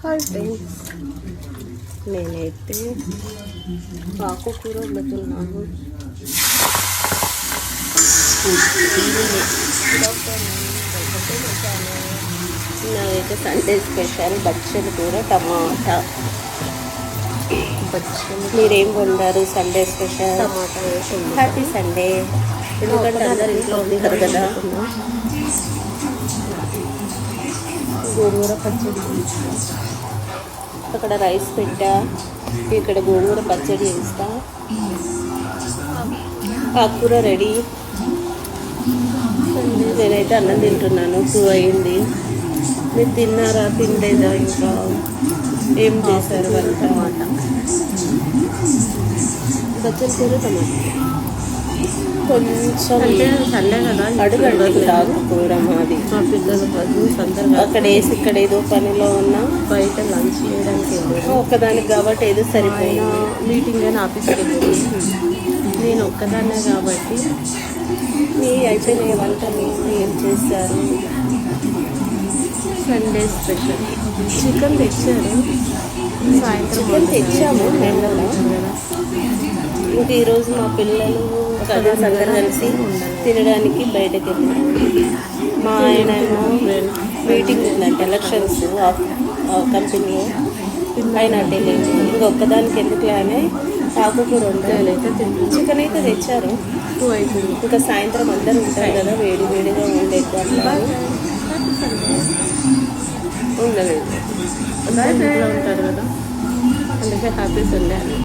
Hi friends, నేనైతే ఆకుకూర వండుతున్నాను. నాదైతే సండే స్పెషల్ బచ్చల కూర టమాటా. మీరేం వండారు Sunday special? Tomato. Happy Sunday. ఎందుకంటే అందరు ఇంట్లో ఉంటారు కదా. గోంగూర పచ్చడి, అక్కడ రైస్ పెట్టా, ఇక్కడ గోంగూర పచ్చడి వేస్తా. ఆకుకూర రెడీ. నేనైతే అన్నం తింటున్నాను. 2 అయింది. మీరు తిన్నారా? తినలేదా? ఇంకా ఏం చేశారు? వంట బచ్చల కూర టమాటా. కొంచెం సండే కదా, అడుగండి ఆకుకూర మాది. మా పిల్లలు సందర్భంగా అక్కడ వేసి ఇక్కడ ఏదో పనిలో ఉన్నా బయట లంచ్ చేయడానికి ఒక్కదానికి కాబట్టి ఏదో సరిపోయిన మీటింగ్ అని ఆఫీస్కి వెళ్ళి నేను ఒక్కదాన్నే కాబట్టి మీ అయిపోయిన వంటలు ఏం చేశారు? సండే స్పెషల్ చికెన్ తెచ్చారు. సాయంత్రం తెచ్చాము మేము. ఇంకా ఈరోజు మా పిల్లలు కజిన్స్ అందరూ కలిసి తినడానికి బయటకు వెళ్ళాము. మా ఆయన మీటింగ్ ఉందంటే ఎలక్షన్స్ కంపెనీలో ఆయన తెలియదు. ఇంకా ఒక్కదానికి ఎందుకు అని ఆకుకూర వండాలి. చికెన్ అయితే తెచ్చారు. 2 అయిపోయింది. ఇంకా సాయంత్రం అందరూ ఉంటారు కదా, వేడి వేడిగా ఉండేది అట్లా ఉండలేదు. ఉంటారు కదా, అందుకే హ్యాపీ సండే.